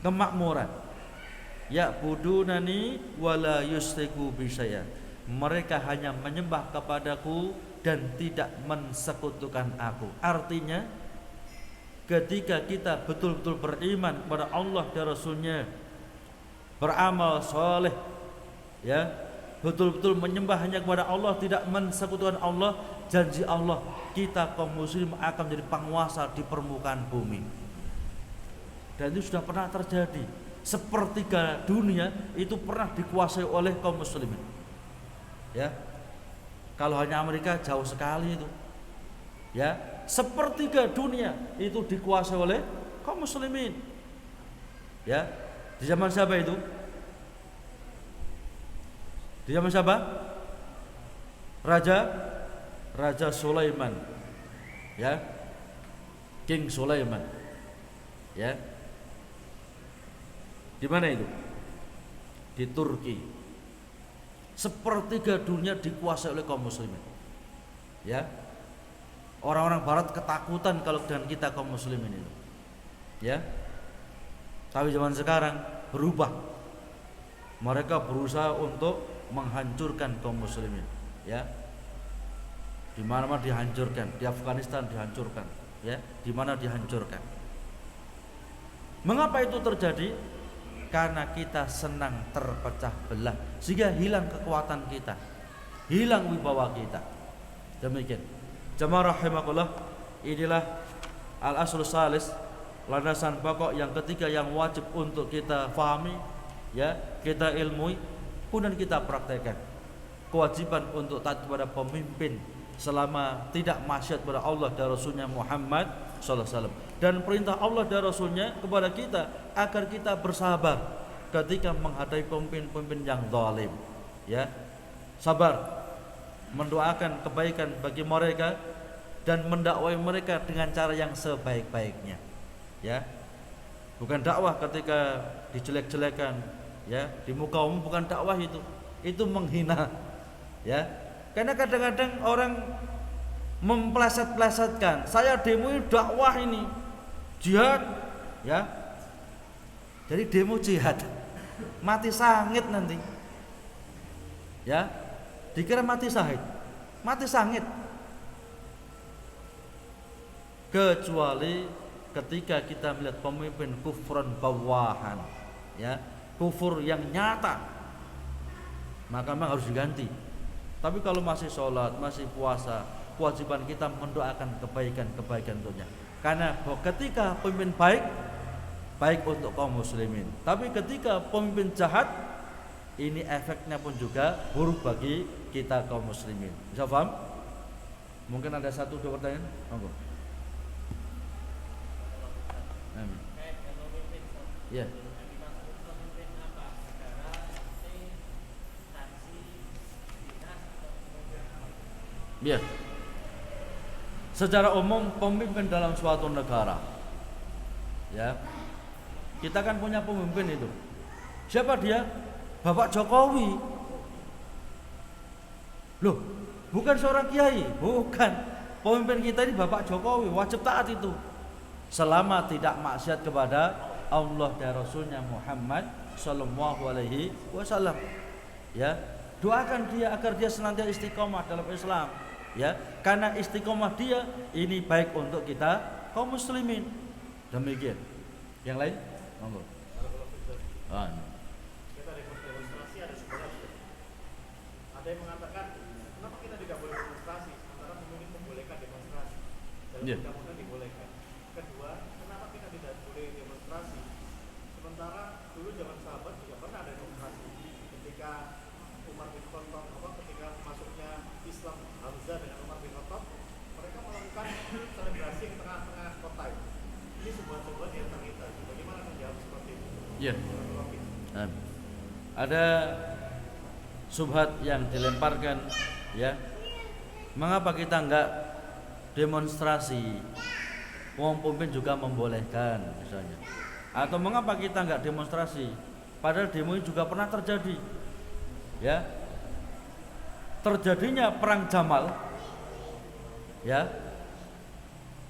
kemakmuran. Ya'budunani wala yusyriku bi syai'a. Mereka hanya menyembah kepadaku dan tidak mensekutukan aku. Artinya ketika kita betul-betul beriman kepada Allah dan Rasulnya, beramal soleh, ya, betul-betul menyembah hanya kepada Allah, tidak mensekutukan Allah, janji Allah kita kaum muslim akan menjadi penguasa di permukaan bumi. Dan itu sudah pernah terjadi. Sepertiga dunia itu pernah dikuasai oleh kaum muslimin. Ya. Kalau hanya Amerika jauh sekali itu. Ya, sepertiga dunia itu dikuasai oleh kaum muslimin. Ya. Di zaman siapa itu? Di zaman siapa? Raja Sulaiman. Ya. King Sulaiman. Ya. Di mana itu? Di Turki. Sepertiga dunia dikuasai oleh kaum muslimin. Ya. Orang-orang barat ketakutan kalau dengan kita kaum muslimin itu. Ya. Tapi zaman sekarang berubah. Mereka berusaha untuk menghancurkan kaum muslimin. Ya. Di mana-mana dihancurkan, di Afghanistan dihancurkan, ya. Di mana dihancurkan. Mengapa itu terjadi? Karena kita senang terpecah belah, sehingga hilang kekuatan kita, hilang wibawa kita. Demikian. Jamaah rahimakumullah, inilah al-aslus salis, landasan pokok yang ketiga yang wajib untuk kita fahami, ya, kita ilmui, kemudian kita praktekkan. Kewajiban untuk taat kepada pemimpin selama tidak maksiat kepada Allah dan Rasulnya Muhammad sallallahu alaihi wasallam, dan perintah Allah dan Rasulnya kepada kita agar kita bersabar ketika menghadapi pemimpin-pemimpin yang zalim, ya, sabar, mendoakan kebaikan bagi mereka dan mendakwai mereka dengan cara yang sebaik-baiknya, ya, bukan dakwah ketika dijelek-jelekan, ya, di muka umum, bukan dakwah itu menghina, ya, karena kadang-kadang orang mempleset-plesetkan, saya demo dakwah ini jihad, ya, jadi demo jihad mati sangit nanti, ya, dikira mati sahid, mati sangit, kecuali ketika kita melihat pemimpin kufran bawahan, ya, kufur yang nyata, maka memang harus diganti. Tapi kalau masih sholat, masih puasa, kewajiban kita mendoakan kebaikan untuknya. Karena ketika pemimpin baik untuk kaum muslimin. Tapi ketika pemimpin jahat, ini efeknya pun juga buruk bagi kita kaum muslimin. Bisa paham? Mungkin ada 1-2 pertanyaan? Monggo. Amin. Ya. Ya. Secara umum pemimpin dalam suatu negara, ya, kita kan punya pemimpin itu. Siapa dia? Bapak Jokowi. Loh, bukan seorang kiai, bukan. Pemimpin kita ini Bapak Jokowi, wajib taat itu. Selama tidak maksiat kepada Allah dan Rasulnya Muhammad sallallahu alaihi wasallam. Ya, doakan dia agar dia senantiasa istiqomah dalam Islam. Ya, karena istiqomah dia ini baik untuk kita kaum muslimin. Demikian. Yang lain? Monggo. Kita demonstrasi ada sebuah. Ada yang mengatakan kenapa kita tidak boleh demonstrasi sementara pemimpin membolehkan demonstrasi dan undang-undang dibolehkan. Kedua, kenapa kita tidak boleh demonstrasi sementara dulu zaman sahabat juga pernah ada demonstrasi ketika Umar bin Khattab ketika masuknya Islam Hamzah dengan Umar bin Khattab, mereka melakukan selebrasi di tengah-tengah kota itu. Ini sebuah di antara kita. Bagaimana menjawab seperti itu? Ya. Ada subhat yang dilemparkan, ya. Mengapa kita enggak demonstrasi? Wong pemimpin juga membolehkan misalnya. Atau mengapa kita enggak demonstrasi? Padahal demo ini juga pernah terjadi. Ya. Terjadinya perang Jamal. Ya.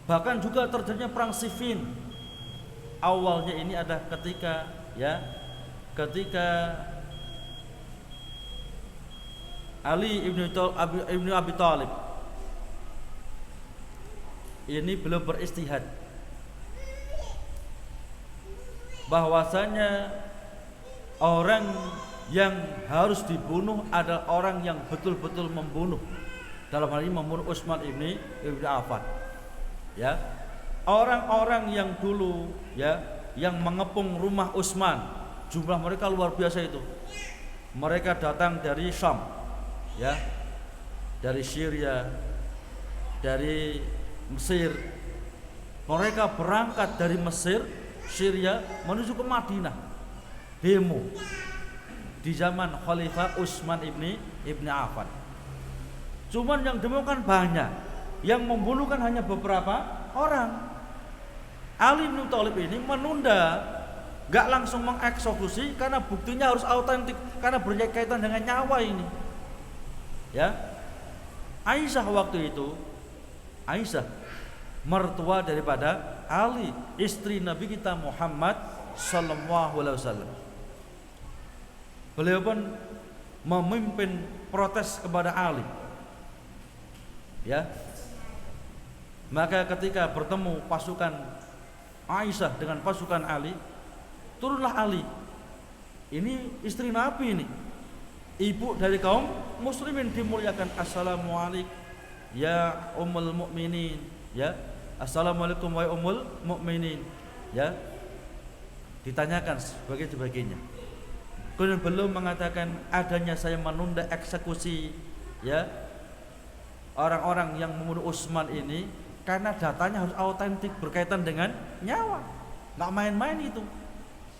Bahkan juga terjadinya perang Siffin. Awalnya ini ada ketika Ali ibnu Abi Thalib ini belum beristihad bahwasanya orang yang harus dibunuh adalah orang yang betul-betul membunuh, dalam hal ini membunuh Utsman ibnu Affan. Ya, orang-orang yang dulu yang mengepung rumah Utsman, jumlah mereka luar biasa itu. Mereka datang dari Syam, dari Syria, dari Mesir. Mereka berangkat dari Mesir, Syria menuju ke Madinah, demo di zaman Khalifah Utsman ibni Affan. Cuman yang demo kan banyak, yang membunuh kan hanya beberapa orang. Ali bin Thalib ini menunda, gak langsung mengeksekusi karena buktinya harus autentik, karena berkaitan dengan nyawa ini. Ya, Aisyah waktu itu, Aisyah mertua daripada Ali, istri Nabi kita Muhammad sallallahu alaihi wasallam. Beliau pun memimpin protes kepada Ali. Ya. Maka ketika bertemu pasukan Aisyah dengan pasukan Ali, turunlah Ali. Ini istri Nabi ini, ibu dari kaum muslimin, dimuliakan. Assalamualaikum ya ummul mukminin, ya. Assalamualaikum wa ummul mukminin, ya. Ditanyakan sebagainya. Kemudian belum mengatakan adanya saya menunda eksekusi, ya, orang-orang yang membunuh Utsman ini karena datanya harus autentik, berkaitan dengan nyawa, nggak main-main itu,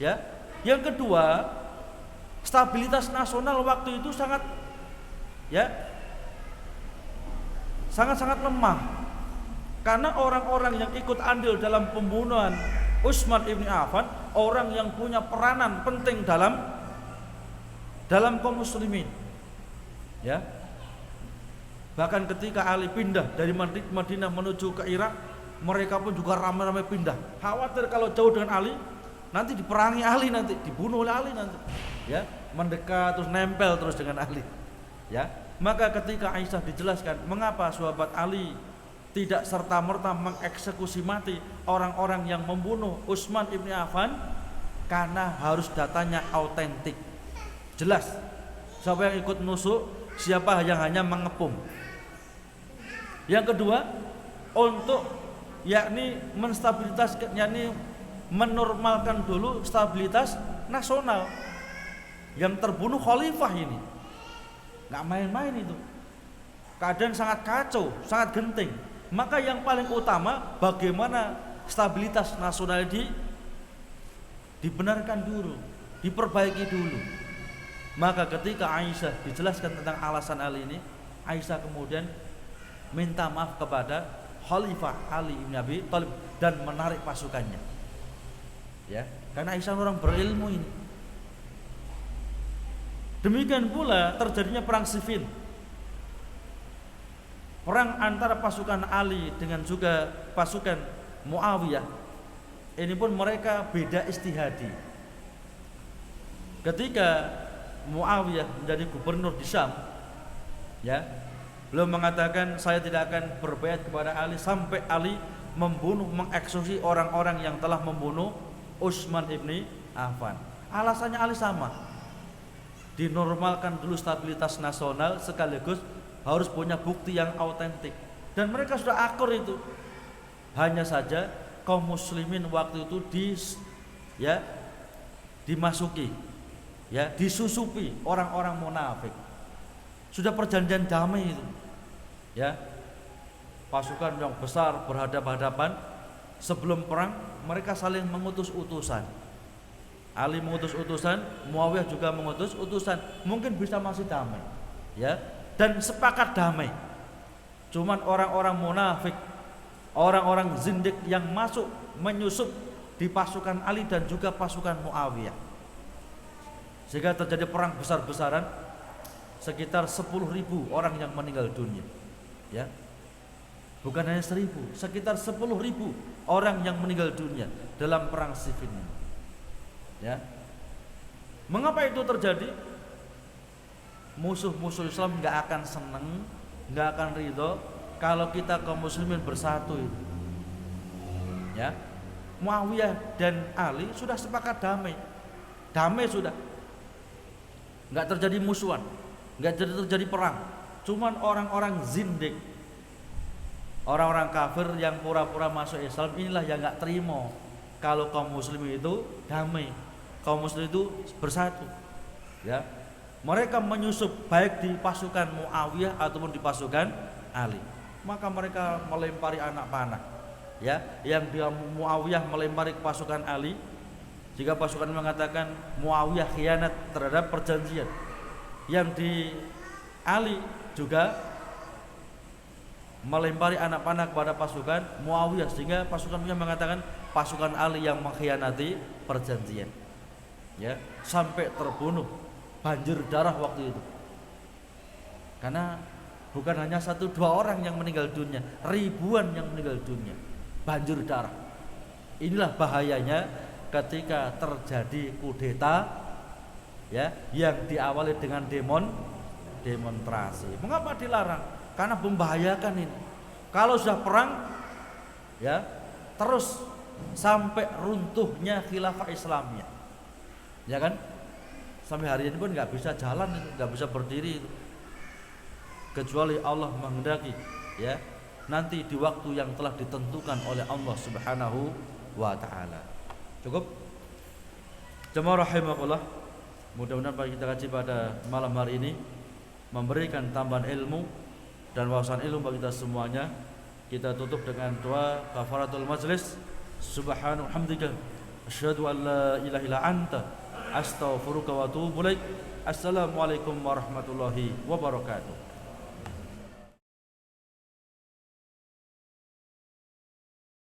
ya. Yang kedua, stabilitas nasional waktu itu sangat lemah, karena orang-orang yang ikut andil dalam pembunuhan Utsman ibni Affan, orang yang punya peranan penting dalam kaum muslimin, ya. Bahkan ketika Ali pindah dari Madinah menuju ke Irak, mereka pun juga ramai-ramai pindah. Khawatir kalau jauh dengan Ali, nanti diperangi Ali, nanti dibunuh oleh Ali nanti. Ya, mendekat terus nempel terus dengan Ali. Ya, maka ketika Aisyah dijelaskan mengapa sahabat Ali tidak serta-merta mengeksekusi mati orang-orang yang membunuh Utsman ibni Affan, karena harus datanya autentik, jelas siapa yang ikut nusuk, siapa yang hanya mengepung. Yang kedua, untuk yakni menstabilitas, yakni menormalkan dulu stabilitas nasional. Yang terbunuh khalifah ini, nggak main-main itu, keadaan sangat kacau, sangat genting. Maka yang paling utama bagaimana stabilitas nasional dibenarkan dulu, diperbaiki dulu. Maka ketika Aisyah dijelaskan tentang alasan Ali ini, Aisyah kemudian minta maaf kepada Khalifah Ali bin Abi Thalib dan menarik pasukannya. Ya, karena Aisyah orang berilmu ini. Demikian pula terjadinya perang Siffin. Perang antara pasukan Ali dengan juga pasukan Muawiyah. Ini pun mereka beda istihadi. Ketika Muawiyah menjadi gubernur di Syam, ya, beliau mengatakan saya tidak akan berbaiat kepada Ali sampai Ali mengeksekusi orang-orang yang telah membunuh Utsman ibni Affan. Alasannya Ali sama, dinormalkan dulu stabilitas nasional sekaligus harus punya bukti yang autentik, dan mereka sudah akur itu. Hanya saja kaum muslimin waktu itu dimasuki, disusupi orang-orang munafik. Sudah perjanjian damai itu, pasukan yang besar berhadapan-hadapan. Sebelum perang mereka saling mengutus utusan. Ali mengutus utusan, Muawiyah juga mengutus utusan. Mungkin bisa masih damai, dan sepakat damai. Cuman orang-orang munafik, orang-orang zindik yang masuk menyusup di pasukan Ali dan juga pasukan Muawiyah, sehingga terjadi perang besar-besaran. Sekitar 10.000 orang yang meninggal dunia, bukan hanya 1.000, sekitar 10.000 orang yang meninggal dunia dalam perang Siffin ini. Mengapa itu terjadi? Musuh-musuh Islam nggak akan seneng, nggak akan ridho kalau kita kaum muslimin bersatu itu. Muawiyah dan Ali sudah sepakat damai sudah, nggak terjadi musuhan, nggak terjadi perang. Cuman orang-orang zindik, orang-orang kafir yang pura-pura masuk Islam inilah yang nggak terima kalau kaum muslimin itu damai, kaum muslim itu bersatu. Mereka menyusup baik di pasukan Muawiyah ataupun di pasukan Ali. Maka mereka melempari anak panah, yang dia Muawiyah melempari ke pasukan Ali. Jika pasukan mengatakan Muawiyah khianat terhadap perjanjian, yang di Ali juga melempari anak panah kepada pasukan Muawiyah, sehingga pasukannya mengatakan pasukan Ali yang mengkhianati perjanjian. Sampai terbunuh, banjir darah waktu itu. Karena bukan hanya 1-2 orang yang meninggal dunia, ribuan yang meninggal dunia, banjir darah. Inilah bahayanya ketika terjadi kudeta, yang diawali dengan demonstrasi. Mengapa dilarang? Karena membahayakan ini. Kalau sudah perang, terus sampai runtuhnya khilafah Islamnya, sampai hari ini pun nggak bisa jalan, nggak bisa berdiri itu, kecuali Allah menghendaki, nanti di waktu yang telah ditentukan oleh Allah Subhanahu wa Ta'ala. Cukup? Jemaah rahimakumullah, mudah-mudahan apa kita kaji pada malam hari ini memberikan tambahan ilmu dan wawasan ilmu bagi kita semuanya. Kita tutup dengan doa kafaratul majlis. Subhanahu hamdika asyhadu an la ilaha illa anta astaghfiruka wa atubu ilaik. Assalamualaikum warahmatullahi wabarakatuh.